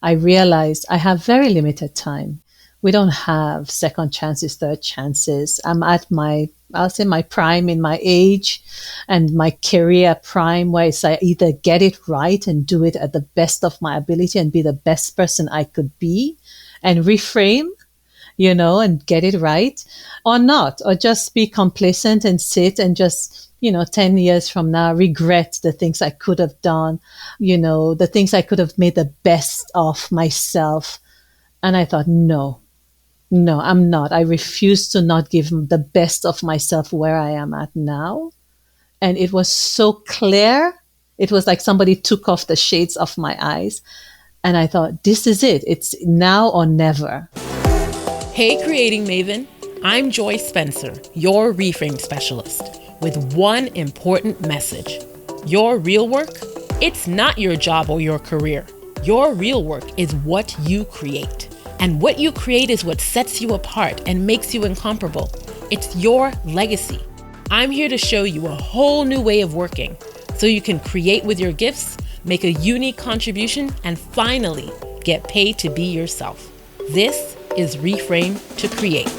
I realized I have very limited time. We don't have second chances, third chances. I'm at I'll say my prime in my age and my career prime, where it's I either get it right and do it at the best of my ability and be the best person I could be and reframe, and get it right, or not, or just be complacent and sit and just, 10 years from now, regret the things I could have done, the things I could have made the best of myself. And I thought, no, no, I'm not. I refuse to not give the best of myself where I am at now. And it was so clear. It was like somebody took off the shades of my eyes. And I thought, this is it. It's now or never. Hey, Creating Maven. I'm Joy Spencer, your reframe specialist, with one important message. Your real work, it's not your job or your career. Your real work is what you create. And what you create is what sets you apart and makes you incomparable. It's your legacy. I'm here to show you a whole new way of working so you can create with your gifts, make a unique contribution, and finally get paid to be yourself. This is Reframe to Create.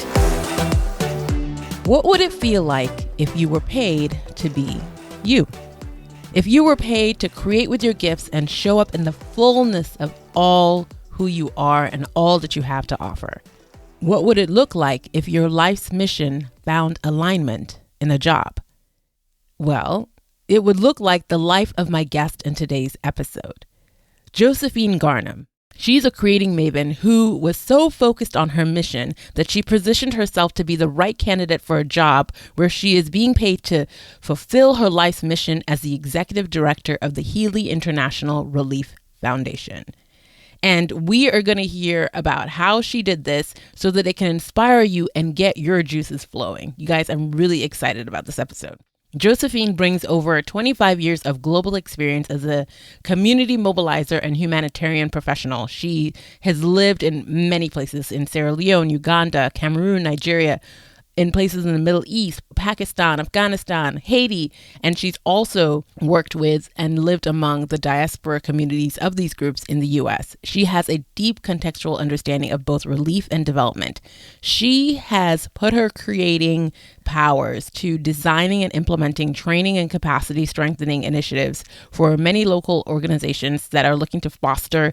What would it feel like if you were paid to be you? If you were paid to create with your gifts and show up in the fullness of all who you are and all that you have to offer? What would it look like if your life's mission found alignment in a job? Well, it would look like the life of my guest in today's episode, Josephine Garnem. She's a creating maven who was so focused on her mission that she positioned herself to be the right candidate for a job where she is being paid to fulfill her life's mission as the executive director of the Healy International Relief Foundation. And we are going to hear about how she did this so that it can inspire you and get your juices flowing. You guys, I'm really excited about this episode. Josephine brings over 25 years of global experience as a community mobilizer and humanitarian professional. She has lived in many places in Sierra Leone, Uganda, Cameroon, Nigeria, in places in the Middle East, Pakistan, Afghanistan, Haiti, and she's also worked with and lived among the diaspora communities of these groups in the U.S. She has a deep contextual understanding of both relief and development. She has put her creating powers to designing and implementing training and capacity strengthening initiatives for many local organizations that are looking to foster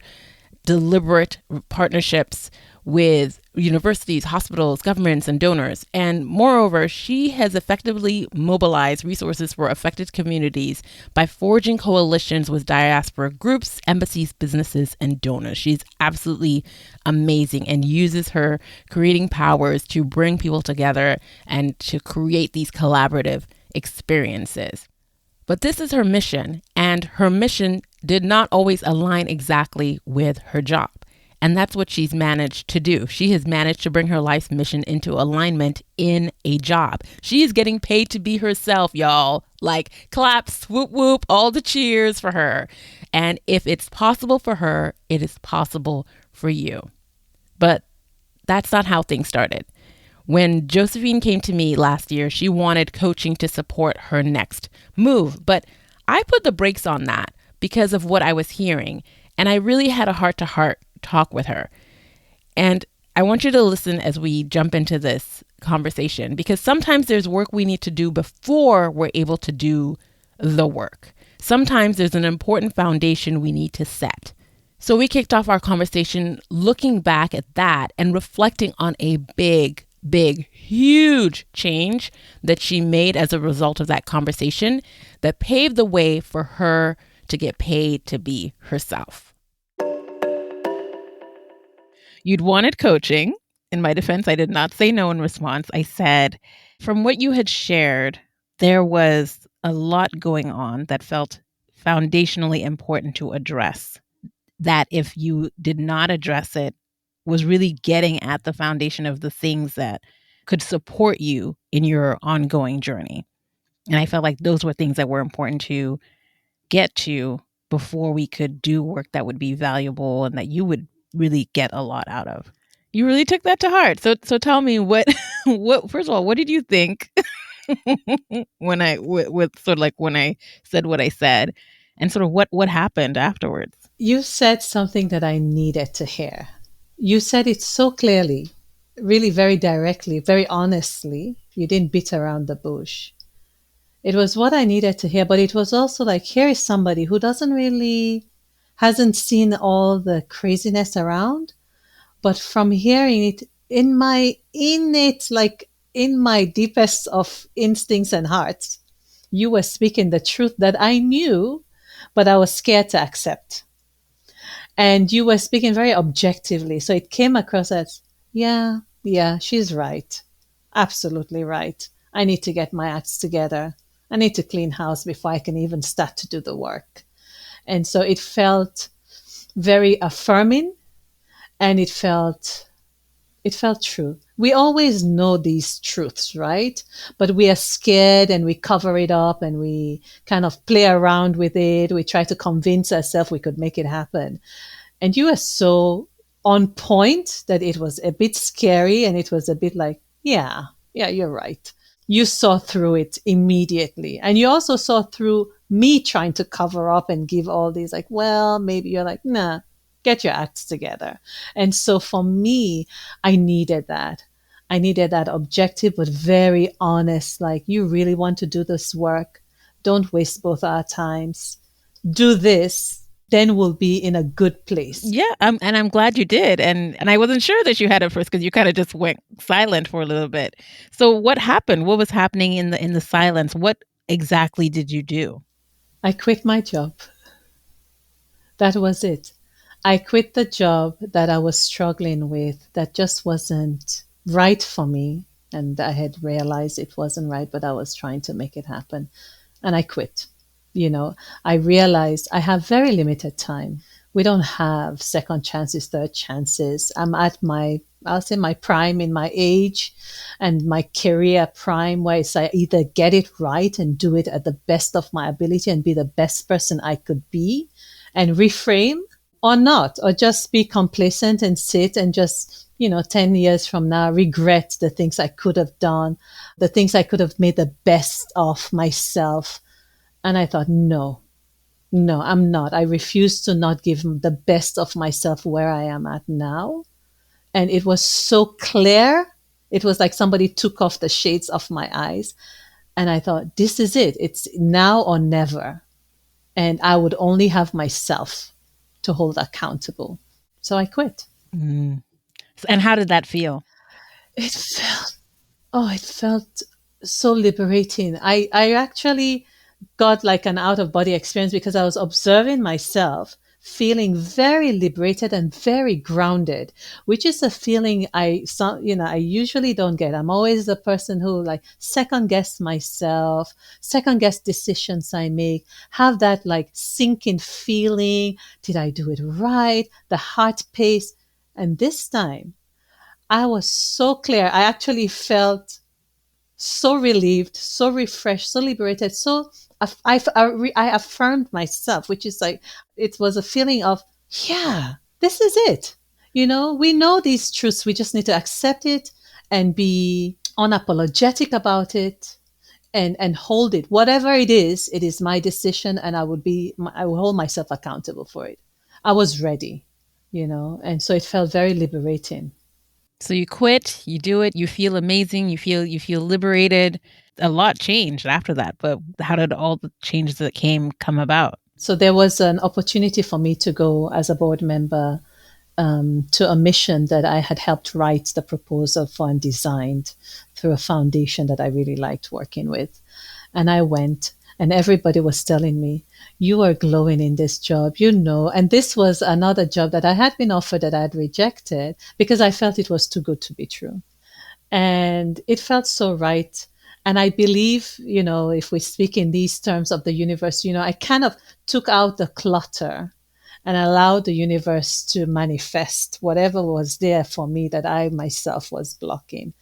deliberate partnerships with universities, hospitals, governments, and donors. And moreover, she has effectively mobilized resources for affected communities by forging coalitions with diaspora groups, embassies, businesses, and donors. She's absolutely amazing and uses her creating powers to bring people together and to create these collaborative experiences. But this is her mission, and her mission did not always align exactly with her job. And that's what she's managed to do. She has managed to bring her life's mission into alignment in a job. She is getting paid to be herself, y'all. Like claps, whoop, whoop, all the cheers for her. And if it's possible for her, it is possible for you. But that's not how things started. When Josephine came to me last year, she wanted coaching to support her next move. But I put the brakes on that because of what I was hearing. And I really had a heart-to-heart talk with her. And I want you to listen as we jump into this conversation, because sometimes there's work we need to do before we're able to do the work. Sometimes there's an important foundation we need to set. So we kicked off our conversation looking back at that and reflecting on a big, huge change that she made as a result of that conversation that paved the way for her to get paid to be herself. You'd wanted coaching. In my defense, I did not say no in response. I said, from what you had shared, there was a lot going on that felt foundationally important to address. That if you did not address it, was really getting at the foundation of the things that could support you in your ongoing journey. And I felt like those were things that were important to get to before we could do work that would be valuable and that you would really get a lot out of. You really took that to heart. So tell me what first of all, what did you think when I with sort of like when I said what I said, and sort of what happened afterwards? You said something that I needed to hear. You said it so clearly, really very directly, very honestly. You didn't beat around the bush. It was what I needed to hear, but it was also like, here is somebody who hasn't seen all the craziness around, but from hearing it in my innate, like in my deepest of instincts and hearts, you were speaking the truth that I knew, but I was scared to accept. And you were speaking very objectively. So it came across as, yeah, she's right. Absolutely right. I need to get my acts together. I need to clean house before I can even start to do the work. And so it felt very affirming, and it felt true. We always know these truths, right? But we are scared and we cover it up and we kind of play around with it. We try to convince ourselves we could make it happen. And you are so on point that it was a bit scary, and it was a bit like, yeah, you're right. You saw through it immediately. And you also saw through me trying to cover up and give all these, like, well, maybe you're like, nah, get your acts together. And so for me, I needed that. I needed that objective, but very honest, like, you really want to do this work. Don't waste both our times. Do this, then we'll be in a good place. Yeah, and I'm glad you did. And I wasn't sure that you had it first because you kind of just went silent for a little bit. So what happened? What was happening in the silence? What exactly did you do? I quit my job. That was it. I quit the job that I was struggling with, that just wasn't right for me. And I had realized it wasn't right, but I was trying to make it happen. And I quit. I realized I have very limited time. We don't have second chances, third chances. I'm at I'll say my prime in my age and my career prime, where it's I either get it right and do it at the best of my ability and be the best person I could be and reframe, or not, or just be complacent and sit and just, 10 years from now, regret the things I could have done, the things I could have made the best of myself. And I thought, no, I'm not. I refuse to not give the best of myself where I am at now. And it was so clear. It was like somebody took off the shades of my eyes. And I thought, this is it. It's now or never. And I would only have myself to hold accountable. So I quit. Mm. And how did that feel? It felt, it felt so liberating. I actually got like an out of body experience because I was observing myself feeling very liberated and very grounded, which is a feeling I usually don't get. I'm always the person who like second guess myself, second guess decisions I make, have that like sinking feeling. Did I do it right? The heart pace. And this time I was so clear. I actually felt so relieved, so refreshed, so liberated, so I affirmed myself, which is like, it was a feeling of, yeah, this is it. We know these truths. We just need to accept it and be unapologetic about it, and hold it. Whatever it is my decision, and I will hold myself accountable for it. I was ready, and so it felt very liberating. So you quit, you do it, you feel amazing, you feel liberated. A lot changed after that, but how did all the changes that came come about? So there was an opportunity for me to go as a board member to a mission that I had helped write the proposal for and designed through a foundation that I really liked working with. And I went, and everybody was telling me, you are glowing in this job, And this was another job that I had been offered that I had rejected because I felt it was too good to be true. And it felt so right. And I believe, if we speak in these terms of the universe, I kind of took out the clutter and allowed the universe to manifest whatever was there for me that I myself was blocking.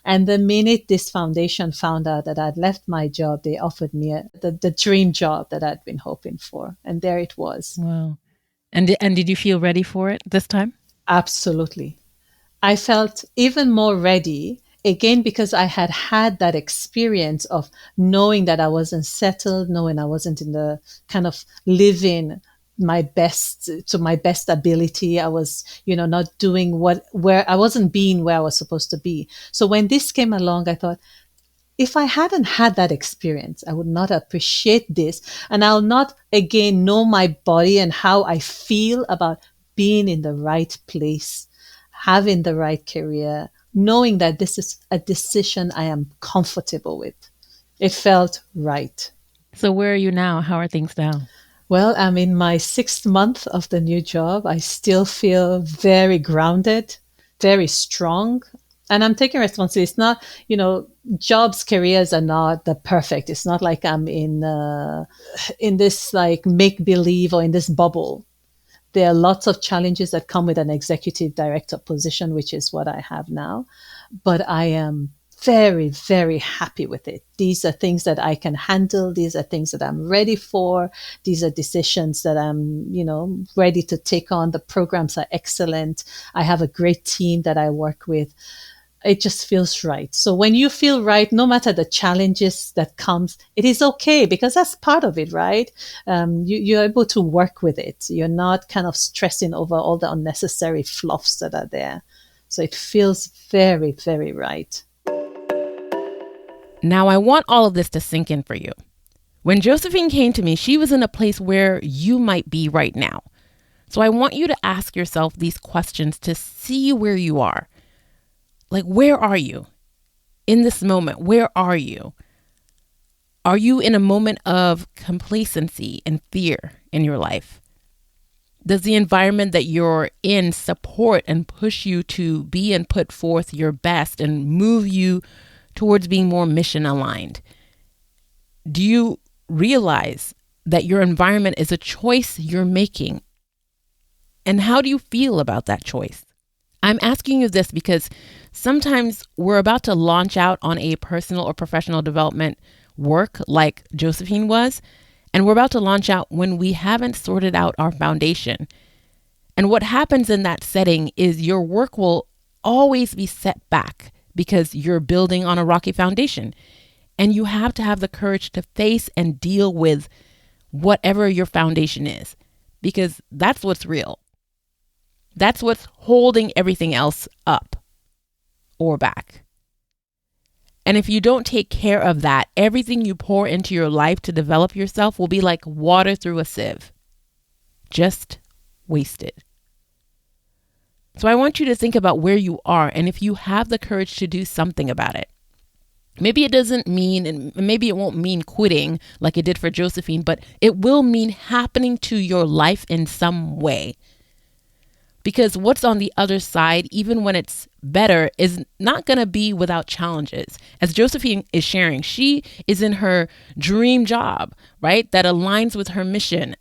And the minute this foundation found out that I'd left my job, they offered me the dream job that I'd been hoping for. And there it was. Wow. And did you feel ready for it this time? Absolutely. I felt even more ready again because I had had that experience of knowing that I wasn't settled, knowing I wasn't in the kind of living my best to my best ability. I was, not doing where I wasn't being where I was supposed to be. So when this came along, I thought, if I hadn't had that experience, I would not appreciate this. And I'll not again know my body and how I feel about being in the right place, having the right career, knowing that this is a decision I am comfortable with. It felt right. So where are you now? How are things now? Well, I'm in my 6th month of the new job. I still feel very grounded, very strong, and I'm taking responsibility. It's not, jobs, careers are not the perfect. It's not like I'm in this like make believe or in this bubble. There are lots of challenges that come with an executive director position, which is what I have now. But I am very, very happy with it. These are things that I can handle. These are things that I'm ready for. These are decisions that I'm, ready to take on. The programs are excellent. I have a great team that I work with. It just feels right. So when you feel right, no matter the challenges that comes, it is okay because that's part of it, right? You're able to work with it. You're not kind of stressing over all the unnecessary fluffs that are there. So it feels very, very right. Now, I want all of this to sink in for you. When Josephine came to me, she was in a place where you might be right now. So I want you to ask yourself these questions to see where you are. Like, where are you in this moment? Where are you? Are you in a moment of complacency and fear in your life? Does the environment that you're in support and push you to be and put forth your best and move you towards being more mission aligned? Do you realize that your environment is a choice you're making? And how do you feel about that choice? I'm asking you this because sometimes we're about to launch out on a personal or professional development work like Josephine was, and we're about to launch out when we haven't sorted out our foundation. And what happens in that setting is your work will always be set back because you're building on a rocky foundation. And you have to have the courage to face and deal with whatever your foundation is, because that's what's real. That's what's holding everything else up or back. And if you don't take care of that, everything you pour into your life to develop yourself will be like water through a sieve, just wasted. So I want you to think about where you are and if you have the courage to do something about it. Maybe it doesn't mean, and maybe it won't mean quitting like it did for Josephine, but it will mean happening to your life in some way. Because what's on the other side, even when it's better, is not going to be without challenges. As Josephine is sharing, she is in her dream job, right? That aligns with her mission.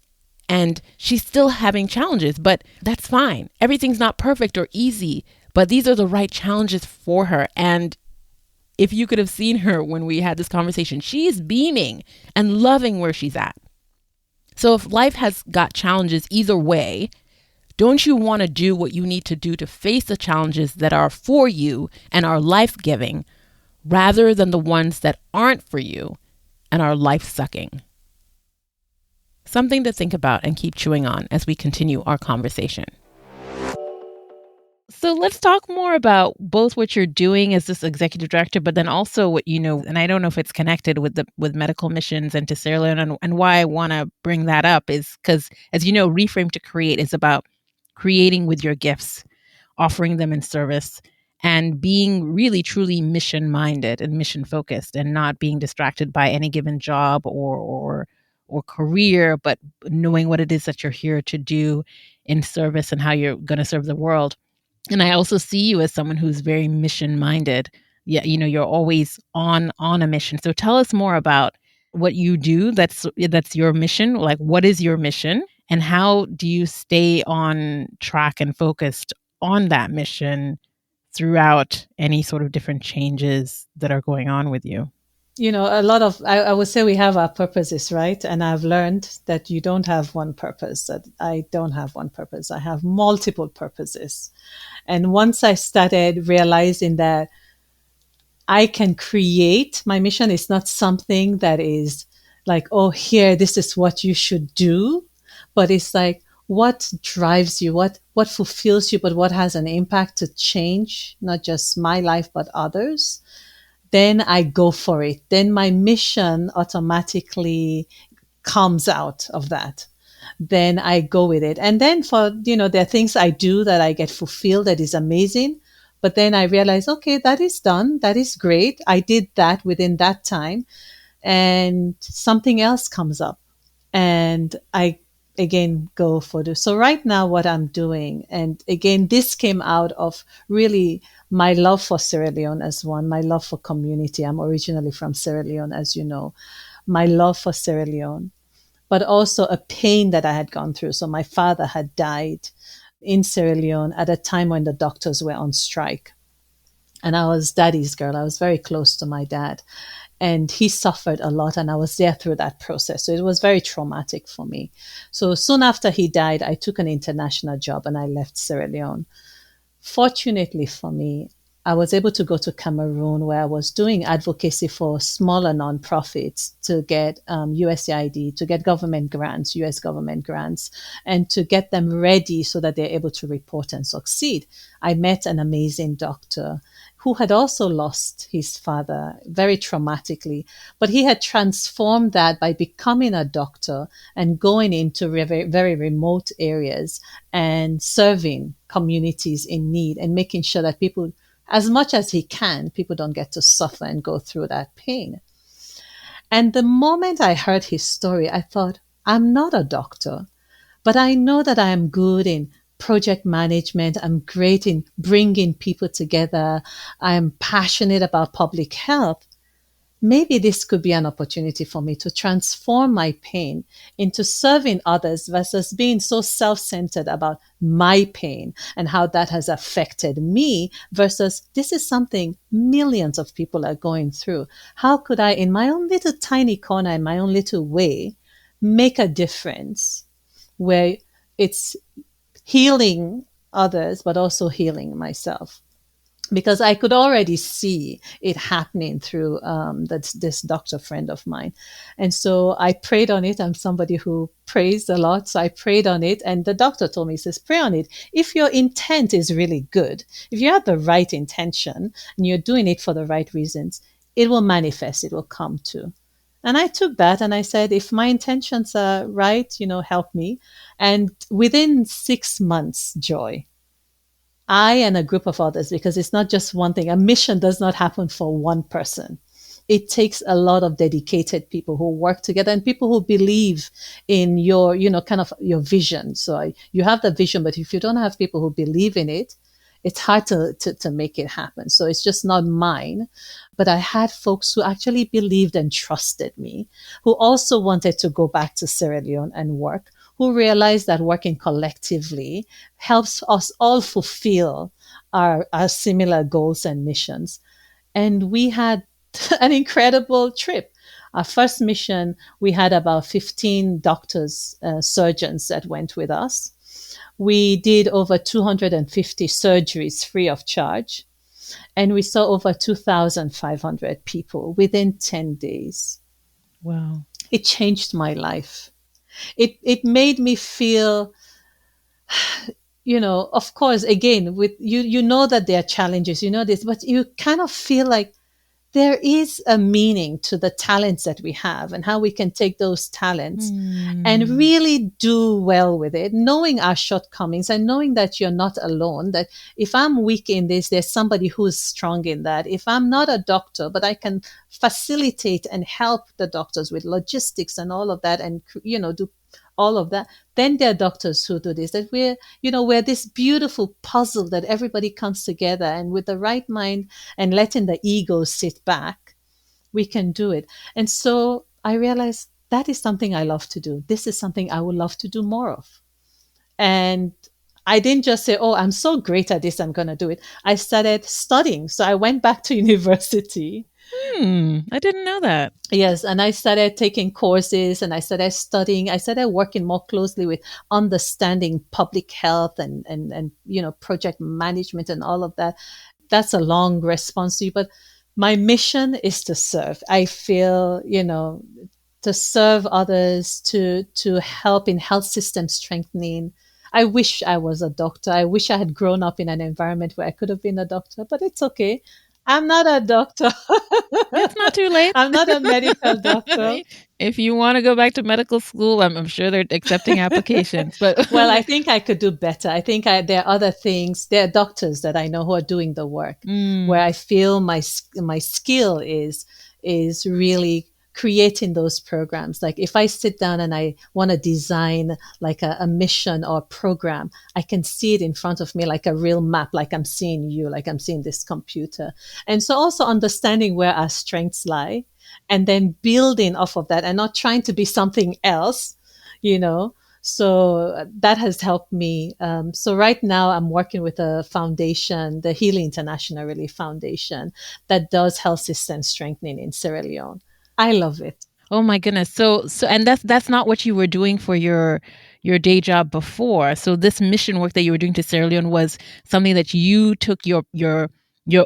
And she's still having challenges, but that's fine. Everything's not perfect or easy, but these are the right challenges for her. And if you could have seen her when we had this conversation, she is beaming and loving where she's at. So if life has got challenges either way, don't you want to do what you need to do to face the challenges that are for you and are life-giving rather than the ones that aren't for you and are life-sucking? Something to think about and keep chewing on as we continue our conversation. So let's talk more about both what you're doing as this executive director, but then also what you know, and I don't know if it's connected with medical missions and to Sierra Leone, and why I want to bring that up is because, as you know, Reframe to Create is about creating with your gifts, offering them in service, and being really truly mission minded and mission focused, and not being distracted by any given job or career, but knowing what it is that you're here to do in service and how you're going to serve the world. And I also see you as someone who's very mission minded. Yeah, you're always on a mission. So tell us more about what you do that's your mission. Like, what is your mission and how do you stay on track and focused on that mission throughout any sort of different changes that are going on with you? A lot of, I would say we have our purposes, right? And I've learned that you don't have one purpose, that I don't have one purpose. I have multiple purposes. And once I started realizing that I can create, my mission is not something that is like, oh, here, this is what you should do. but it's like, what drives you, what fulfills you, but what has an impact to change not just my life but others, then I go for it. Then my mission automatically comes out of that. Then I go with it. And then for, there are things I do that I get fulfilled, that is amazing. But then I realize, okay, that is done. That is great. I did that within that time, and something else comes up, and I again go for this. So right now what I'm doing, and again, this came out of really my love for Sierra Leone as one, my love for community. I'm originally from Sierra Leone, as you know, my love for Sierra Leone, but also a pain that I had gone through. So my father had died in Sierra Leone at a time when the doctors were on strike. And I was daddy's girl. I was very close to my dad. And he suffered a lot, and I was there through that process. So it was very traumatic for me. So soon after he died, I took an international job and I left Sierra Leone. Fortunately for me, I was able to go to Cameroon, where I was doing advocacy for smaller nonprofits to get USAID, to get government grants, US government grants, and to get them ready so that they're able to report and succeed. I met an amazing doctor who had also lost his father very traumatically, but he had transformed that by becoming a doctor and going into very, very remote areas and serving communities in need and making sure that people, as much as he can, people don't get to suffer and go through that pain. And the moment I heard his story, I thought, I'm not a doctor, but I know that I am good in project management. I'm great in bringing people together. I'm passionate about public health. Maybe this could be an opportunity for me to transform my pain into serving others versus being so self-centered about my pain and how that has affected me, versus this is something millions of people are going through. How could I, in my own little tiny corner, in my own little way, make a difference where it's healing others, but also healing myself? Because I could already see it happening through this doctor friend of mine. And so I prayed on it. I'm somebody who prays a lot. So I prayed on it. And the doctor told me, he says, pray on it. If your intent is really good, if you have the right intention and you're doing it for the right reasons, it will manifest, it will come to. And I took that and I said, if my intentions are right, help me. And within 6 months, Joy, I and a group of others, because it's not just one thing. A mission does not happen for one person. It takes a lot of dedicated people who work together and people who believe in your, kind of your vision. So you have the vision, but if you don't have people who believe in it, it's hard to make it happen. So it's just not mine. But I had folks who actually believed and trusted me, who also wanted to go back to Sierra Leone and work, who realized that working collectively helps us all fulfill our similar goals and missions. And we had an incredible trip. Our first mission, we had about 15 doctors, surgeons that went with us. We did over 250 surgeries free of charge. And we saw over 2,500 people within 10 days. Wow. It changed my life. It made me feel, of course, again, with you know that there are challenges, this, but you kind of feel like there is a meaning to the talents that we have and how we can take those talents and really do well with it, knowing our shortcomings and knowing that you're not alone, that if I'm weak in this, there's somebody who's strong in that. If I'm not a doctor, but I can facilitate and help the doctors with logistics and all of that and, do all of that, then there are doctors who do this, that we're this beautiful puzzle that everybody comes together, and with the right mind and letting the ego sit back, we can do it. And so I realized that is something I love to do. This is something I would love to do more of. And I didn't just say, oh, I'm so great at this, I'm going to do it. I started studying. So I went back to university. I didn't know that. Yes, and I started taking courses and I started studying. I started working more closely with understanding public health and project management and all of that. That's a long response to you, but my mission is to serve. I feel, to serve others, to help in health system strengthening. I wish I was a doctor. I wish I had grown up in an environment where I could have been a doctor, but it's okay. I'm not a doctor. It's not too late. I'm not a medical doctor. If you want to go back to medical school, I'm sure they're accepting applications. But Well, I think I could do better. I think there are other things. There are doctors that I know who are doing the work, where I feel my skill is really creating those programs. Like if I sit down and I want to design like a mission or a program, I can see it in front of me like a real map, like I'm seeing you, like I'm seeing this computer. And so also understanding where our strengths lie and then building off of that and not trying to be something else, you know. So that has helped me. So right now I'm working with a foundation, the Healy International Relief Foundation, that does health system strengthening in Sierra Leone. I love it. oh my goodness. So and that's not what you were doing for your day job before. So this mission work that you were doing to Sierra Leone was something that you took your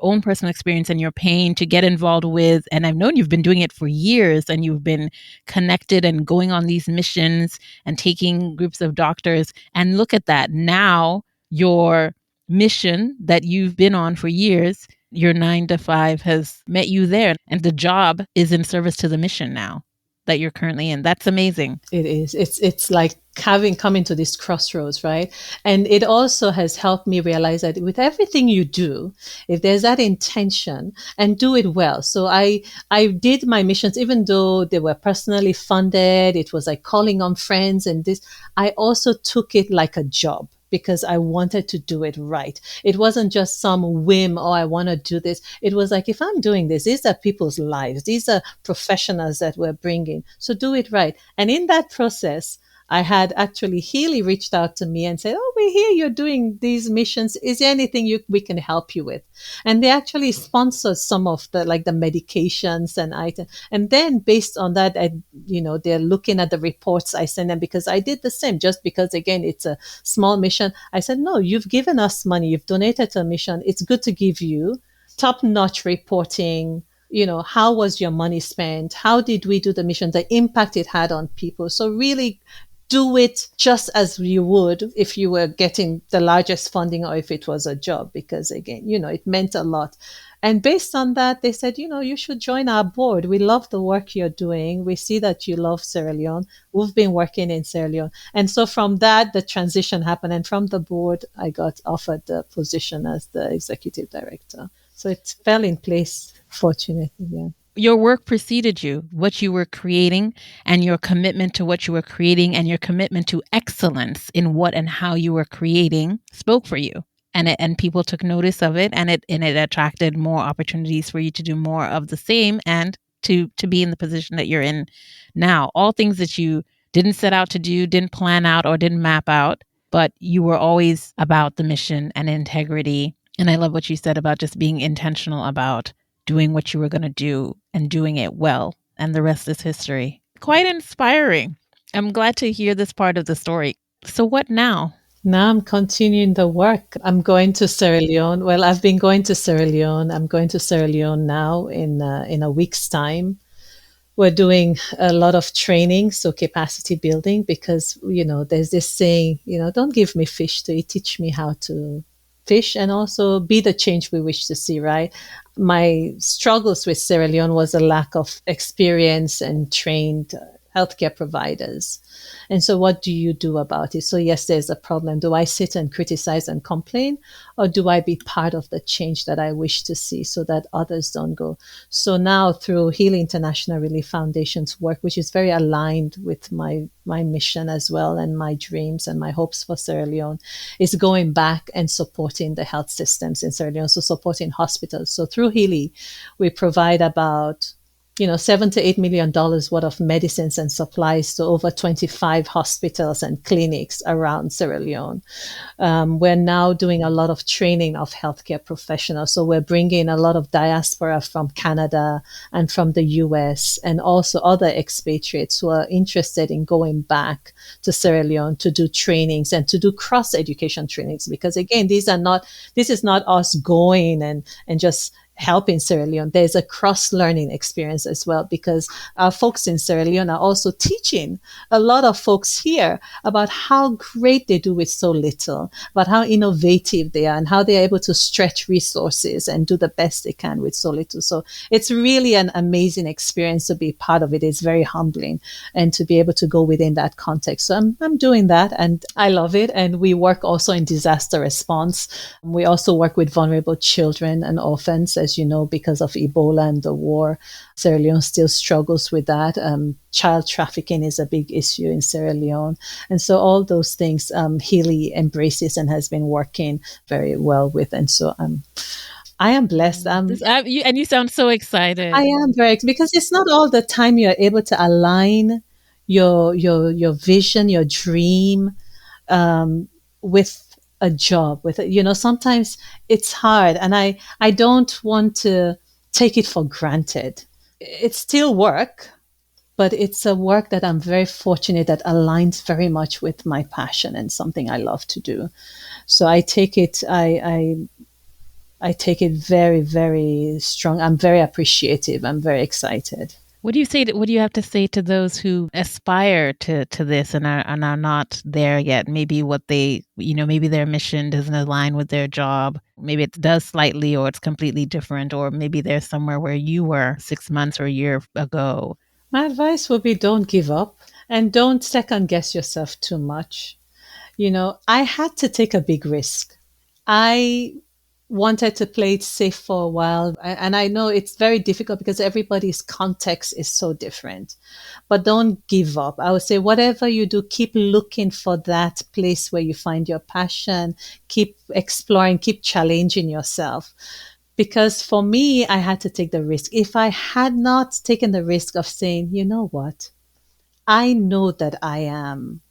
own personal experience and your pain to get involved with. And I've known you've been doing it for years, and you've been connected and going on these missions and taking groups of doctors. And look at that. Now your mission that you've been on for years, your 9 to 5 has met you there, and the job is in service to the mission now that you're currently in. That's amazing. It is. It's like having come into this crossroads, right? And it also has helped me realize that with everything you do, if there's that intention and do it well. So I did my missions, even though they were personally funded, it was like calling on friends and this, I also took it like a job because I wanted to do it right. It wasn't just some whim, oh, I want to do this. It was like, if I'm doing this, these are people's lives. These are professionals that we're bringing. So do it right. And in that process, I had actually Healy reached out to me and said, "Oh, we hear you're doing these missions. Is there anything we can help you with?" And they actually sponsored some of the like the medications and items. And then based on that, they're looking at the reports I send them because I did the same. Just because again, it's a small mission, I said, "No, you've given us money. You've donated to a mission. It's good to give you top-notch reporting." How was your money spent? How did we do the mission? The impact it had on people. So really do it just as you would if you were getting the largest funding or if it was a job, because again, it meant a lot. And based on that, they said, you should join our board. We love the work you're doing. We see that you love Sierra Leone. We've been working in Sierra Leone. And so from that, the transition happened. And from the board, I got offered the position as the executive director. So it fell in place, fortunately. Yeah. Your work preceded you, what you were creating, and your commitment to what you were creating, and your commitment to excellence in what and how you were creating spoke for you. And people took notice of it, and it attracted more opportunities for you to do more of the same and to be in the position that you're in now. All things that you didn't set out to do, didn't plan out, or didn't map out, but you were always about the mission and integrity. And I love what you said about just being intentional about doing what you were going to do and doing it well. And the rest is history. Quite inspiring. I'm glad to hear this part of the story. So what now? Now I'm continuing the work. I'm going to Sierra Leone. Well, I've been going to Sierra Leone. I'm going to Sierra Leone now in a week's time. We're doing a lot of training, so capacity building, because, there's this saying, don't give me fish to eat, teach me how to fish, and also be the change we wish to see, right? My struggles with Sierra Leone was a lack of experience and trained healthcare providers. And so what do you do about it? So yes, there's a problem. Do I sit and criticize and complain, or do I be part of the change that I wish to see so that others don't go? So now through Healy International Relief Foundation's work, which is very aligned with my mission as well, and my dreams and my hopes for Sierra Leone, is going back and supporting the health systems in Sierra Leone, so supporting hospitals. So through Healy, we provide about $7 to $8 million worth of medicines and supplies to over 25 hospitals and clinics around Sierra Leone. We're now doing a lot of training of healthcare professionals. So we're bringing a lot of diaspora from Canada and from the US, and also other expatriates who are interested in going back to Sierra Leone to do trainings and to do cross education trainings. Because again, this is not us going and just help in Sierra Leone, there's a cross-learning experience as well, because our folks in Sierra Leone are also teaching a lot of folks here about how great they do with so little, about how innovative they are and how they're able to stretch resources and do the best they can with so little. So it's really an amazing experience to be part of it. It's very humbling, and to be able to go within that context. So I'm doing that, and I love it. And we work also in disaster response. We also work with vulnerable children and orphans, as you know, because of Ebola and the war. Sierra Leone still struggles with that. Child trafficking is a big issue in Sierra Leone. And so all those things, Healy embraces and has been working very well with. And so I am blessed. And you sound so excited. I am very, because it's not all the time you're able to align your vision, your dream, with a job. With sometimes it's hard, and I don't want to take it for granted. It's still work, but it's a work that I'm very fortunate that aligns very much with my passion and something I love to do. So I take it. I take it very, very strong. I'm very appreciative. I'm very excited. What do you say? What do you have to say to those who aspire to this and are not there yet? Maybe what they, maybe their mission doesn't align with their job. Maybe it does slightly, or it's completely different, or maybe they're somewhere where you were 6 months or a year ago. My advice would be, don't give up and don't second guess yourself too much. I had to take a big risk. I wanted to play it safe for a while. And I know it's very difficult because everybody's context is so different. But don't give up. I would say whatever you do, keep looking for that place where you find your passion. Keep exploring, keep challenging yourself. Because for me, I had to take the risk. If I had not taken the risk of saying, you know what, I know that I am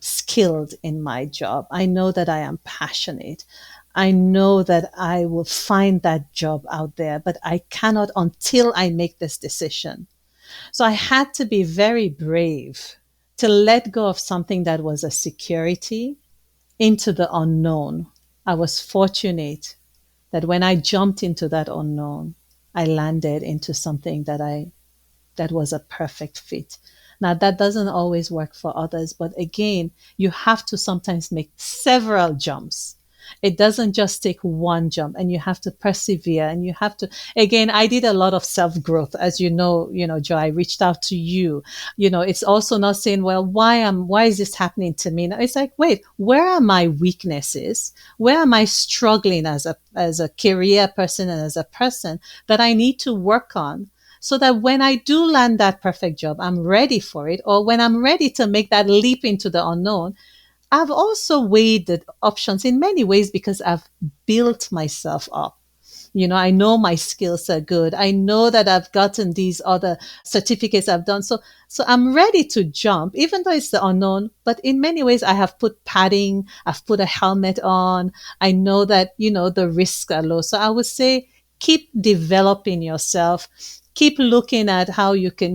skilled in my job. I know that I am passionate. I know that I will find that job out there, but I cannot until I make this decision. So I had to be very brave to let go of something that was a security into the unknown. I was fortunate that when I jumped into that unknown, I landed into something that was a perfect fit. Now, that doesn't always work for others, but again, you have to sometimes make several jumps. It doesn't just take one jump, and you have to persevere, and you have to, again, I did a lot of self-growth. As Joe, I reached out to you. It's also not saying, well, why is this happening to me? Now, it's like, wait, where are my weaknesses? Where am I struggling as a career person and as a person that I need to work on? So that when I do land that perfect job, I'm ready for it. Or when I'm ready to make that leap into the unknown, I've also weighed the options in many ways because I've built myself up. I know my skills are good. I know that I've gotten these other certificates I've done. So I'm ready to jump, even though it's the unknown. But in many ways, I have put padding. I've put a helmet on. I know that, the risks are low. So I would say, keep developing yourself. Keep looking at how you can,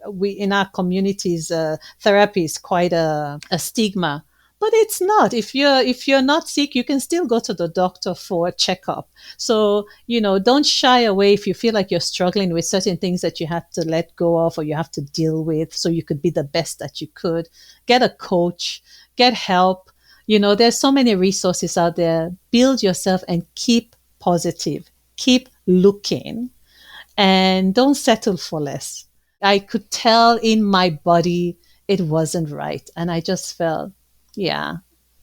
we in our communities, therapy is quite a stigma. But it's not. If you're not sick, you can still go to the doctor for a checkup. So, don't shy away if you feel like you're struggling with certain things that you have to let go of or you have to deal with so you could be the best that you could. Get a coach, get help. There's so many resources out there. Build yourself and keep positive. Keep looking and don't settle for less. I could tell in my body it wasn't right. And I just felt, yeah,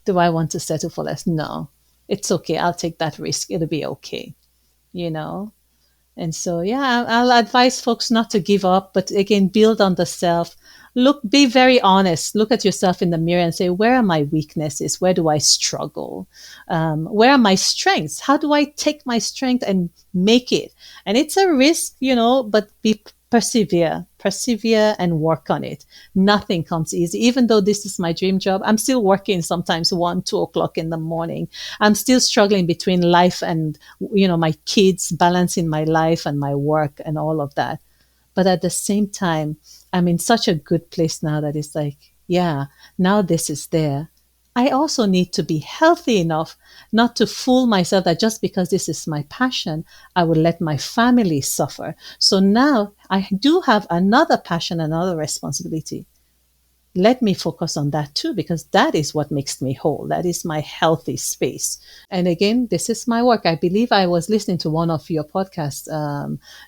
do I want to settle for less? No, it's okay. I'll take that risk. It'll be okay, you know? And so, yeah, I'll advise folks not to give up, but again, build on the self. Be very honest. Look at yourself in the mirror and say, where are my weaknesses? Where do I struggle? Where are my strengths? How do I take my strength and make it? And it's a risk, but persevere and work on it. Nothing comes easy. Even though this is my dream job, I'm still working sometimes 1-2 o'clock in the morning. I'm still struggling between life and, my kids, balancing my life and my work and all of that. But at the same time, I'm in such a good place now that it's like, yeah, now this is there. I also need to be healthy enough not to fool myself that just because this is my passion, I will let my family suffer. So now I do have another passion, another responsibility. Let me focus on that too, because that is what makes me whole. That is my healthy space. And again, this is my work. I believe I was listening to one of your podcasts,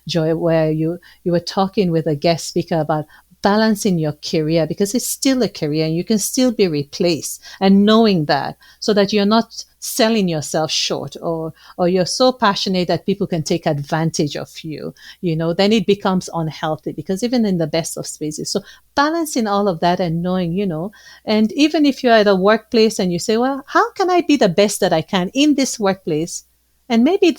Joy, where you were talking with a guest speaker about balancing your career, because it's still a career and you can still be replaced, and knowing that, so that you're not selling yourself short, or you're so passionate that people can take advantage of you, then it becomes unhealthy, because even in the best of spaces. So balancing all of that and knowing, and even if you're at a workplace and you say, well, how can I be the best that I can in this workplace? And maybe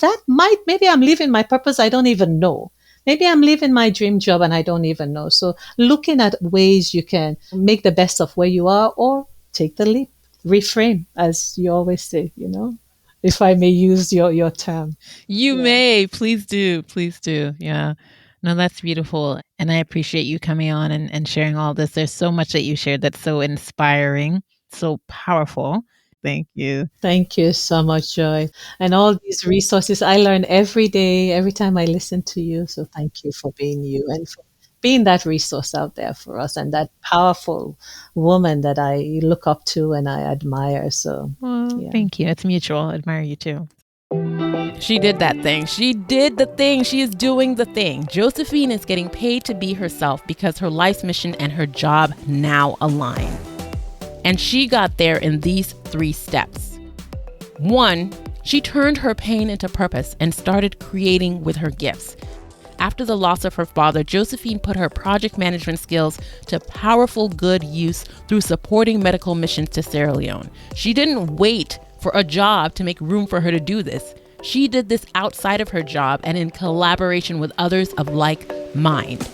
maybe I'm living my purpose. I don't even know. Maybe I'm living my dream job and I don't even know. So looking at ways you can make the best of where you are, or take the leap, reframe, as you always say, if I may use your term. You Yeah. may. Please do. Please do. Yeah. No, that's beautiful. And I appreciate you coming on and sharing all this. There's so much that you shared that's so inspiring, so powerful. Thank you. Thank you so much, Joy. And all these resources I learn every day, every time I listen to you. So thank you for being you and for being that resource out there for us, and that powerful woman that I look up to and I admire. So, Well, yeah. thank you. It's mutual. I admire you too. She did that thing. She did the thing. She is doing the thing. Josephine is getting paid to be herself because her life's mission and her job now align. And she got there in these 3 steps. 1, she turned her pain into purpose and started creating with her gifts. After the loss of her father, Josephine put her project management skills to powerful good use through supporting medical missions to Sierra Leone. She didn't wait for a job to make room for her to do this. She did this outside of her job and in collaboration with others of like mind.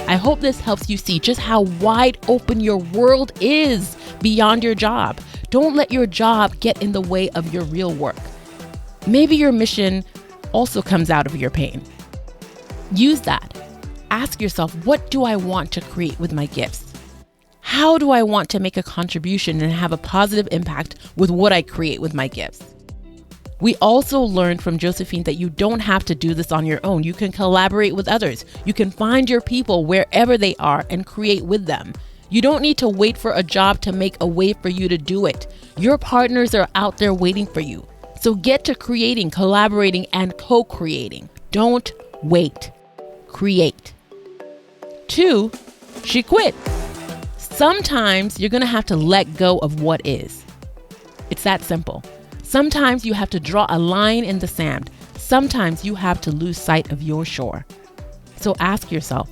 I hope this helps you see just how wide open your world is beyond your job. Don't let your job get in the way of your real work. Maybe your mission also comes out of your pain. Use that. Ask yourself, what do I want to create with my gifts? How do I want to make a contribution and have a positive impact with what I create with my gifts? We also learned from Josephine that you don't have to do this on your own. You can collaborate with others. You can find your people wherever they are and create with them. You don't need to wait for a job to make a way for you to do it. Your partners are out there waiting for you. So get to creating, collaborating, and co-creating. Don't wait. Create. 2, she quit. Sometimes you're going to have to let go of what is. It's that simple. Sometimes you have to draw a line in the sand. Sometimes you have to lose sight of your shore. So ask yourself,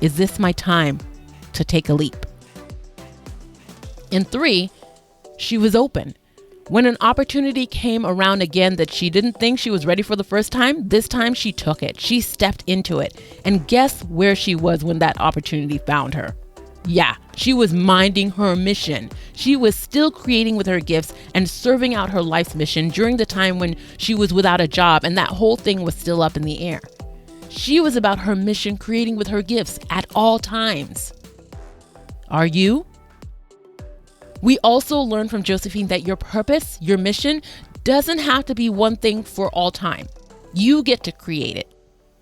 is this my time to take a leap? And 3, she was open. When an opportunity came around again that she didn't think she was ready for the first time, this time she took it. She stepped into it. And guess where she was when that opportunity found her? Yeah, she was minding her mission. She was still creating with her gifts and serving out her life's mission during the time when she was without a job and that whole thing was still up in the air. She was about her mission, creating with her gifts at all times. Are you? We also learned from Josephine that your purpose, your mission, doesn't have to be one thing for all time. You get to create it.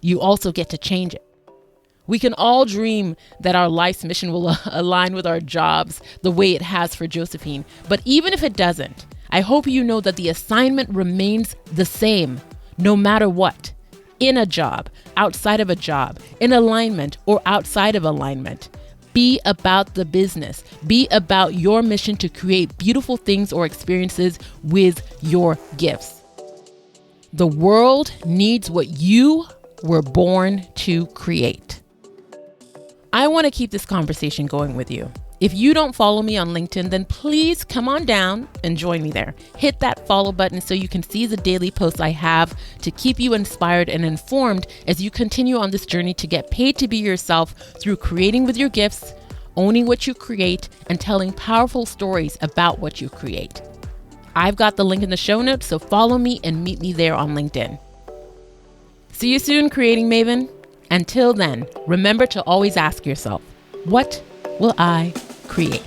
You also get to change it. We can all dream that our life's mission will align with our jobs the way it has for Josephine. But even if it doesn't, I hope you know that the assignment remains the same, no matter what. In a job, outside of a job, in alignment or outside of alignment. Be about the business. Be about your mission to create beautiful things or experiences with your gifts. The world needs what you were born to create. I want to keep this conversation going with you. If you don't follow me on LinkedIn, then please come on down and join me there. Hit that follow button so you can see the daily posts I have to keep you inspired and informed as you continue on this journey to get paid to be yourself through creating with your gifts, owning what you create, and telling powerful stories about what you create. I've got the link in the show notes, so follow me and meet me there on LinkedIn. See you soon, Creating Maven. Until then, remember to always ask yourself, what will I create?